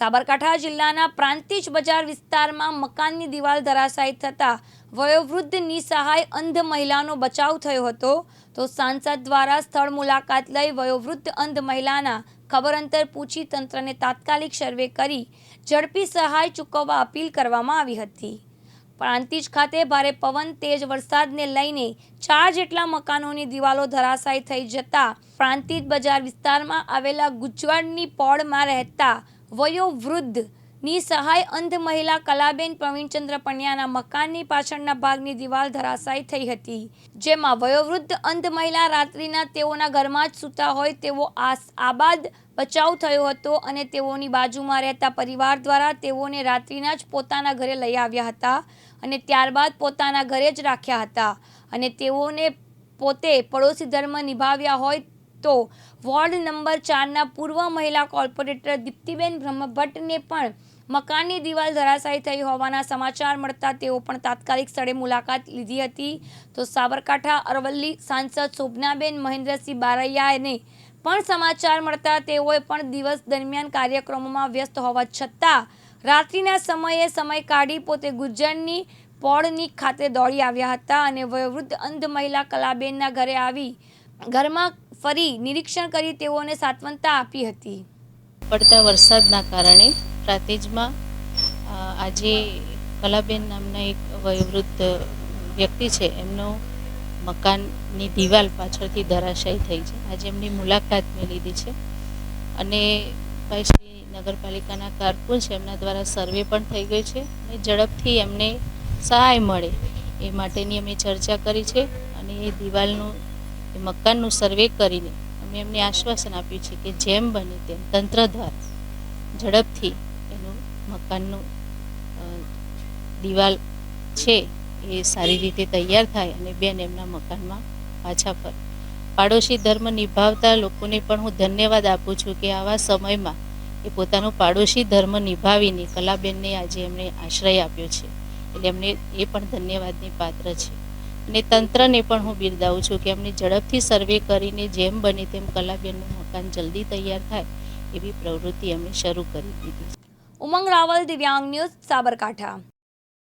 સાબરકાંઠા જિલ્લાના પ્રાંતિજ બજાર વિસ્તારમાં મકાનની દિવાલ ધરાશાયી થતા વયોવૃદ્ધ નિસહાય અંધ મહિલાનો બચાવ થયો હતો તો સાંસદ દ્વારા સ્થળ મુલાકાત લઈ વયોવૃદ્ધ અંધ મહિલાના ખબર અંતર પૂછી તંત્રને તાત્કાલિક સર્વે કરી ઝડપી સહાય ચૂકવવા અપીલ કરવામાં આવી હતી। પ્રાંતિજ ખાતે ભારે પવન તેજ વરસાદને લઈને 4 જેટલા મકાનોની દિવાલો ધરાશાયી થઈ જતા પ્રાંતિજ બજાર વિસ્તારમાં આવેલા ગુજવાડની પોળમાં રહેતા વયોવૃદ્ધ નિસહાય અંધ મહિલા કલાબેન પ્રવીણચંદ્ર પંડ્યાના મકાનની પાછળના ભાગની દિવાલ ધરાશાયી થઈ હતી, જેમાં વયોવૃદ્ધ અંધ મહિલા રાત્રિના તેઓના ઘરમાં જ સૂતા હોય તેવો આબાદ બચાવ થયો હતો અને તેઓની બાજુમાં રહેતા પરિવાર દ્વારા તેઓને રાત્રિના જ પોતાના ઘરે લઈ આવ્યા હતા અને ત્યારબાદ પોતાના ઘરે જ રાખ્યા હતા અને તેઓને પોતે પડોશી ધર્મ નિભાવ્યા હોય તો વોર્ડ નંબર 4ના પૂર્વ મહિલા કોર્પોરેટર દીપ્તિબેન બ્રહ્મભટ્ટને પણ મકાનની દિવાલ ધરાશાયી થઈ હોવાના સમાચાર મળતા તેઓ પણ તાત્કાલિક સ્થળે મુલાકાત લીધી હતી। તો સાબરકાંઠા અરવલ્લી સાંસદ શોભનાબેન મહેન્દ્રસિંહ બારૈયાને પણ સમાચાર મળતા તેઓએ પણ દિવસ દરમિયાન કાર્યક્રમોમાં વ્યસ્ત હોવા છતાં રાત્રિના સમય કાઢી પોતે ગુજરની પોળની ખાતે દોડી આવ્યા હતા અને વયોવૃદ્ધ અંધ મહિલા કલાબેનના ઘરે આવી ઘરમાં ફરી નિરીક્ષણ કરી તેઓને સાંત્વનતા આપી હતી। પડતા વરસાદના કારણે પ્રાંતિજમાં આજે કલાબેન નામના એક વયોવૃદ્ધ વ્યક્તિ છે, એમનો મકાનની દિવાલ પાછળથી ધરાશાયી થઈ છે। આજે એમની મુલાકાત મેં લીધી છે અને ભાઈ શ્રી નગરપાલિકાના કારકુન છે એમના દ્વારા સર્વે પણ થઈ ગઈ છે અને ઝડપથી એમને સહાય મળે એ માટેની અમે ચર્ચા કરી છે અને એ દિવાલનું એ મકાનનું સર્વે કરીને અમે એમને આશ્વાસન આપ્યું છે કે જેમ બને તેમ તંત્ર દ્વારા ઝડપથી એનું મકાનનું દિવાલ છે એ સારી રીતે તૈયાર થાય અને બેન એમના મકાનમાં પાછા ફરે। પાડોશી ધર્મ નિભાવતા લોકોને પણ હું ધન્યવાદ આપું છું કે આવા સમયમાં એ પોતાનો પાડોશી ધર્મ નિભાવીને કલાબેનને આજે એમણે આશ્રય આપ્યો છે, એટલે એમને એ પણ ધન્યવાદની પાત્ર છે અને તંત્રને પણ હું બિરદાવું છું કે એમને ઝડપથી સર્વે કરીને જેમ બને તેમ કલાબેનનું મકાન જલ્દી તૈયાર થાય એવી પ્રવૃત્તિ એમણે શરૂ કરી દીધી છે। ઉમંગ રાવલ, દિવ્યાંગ ન્યૂઝ, સાબરકાંઠા।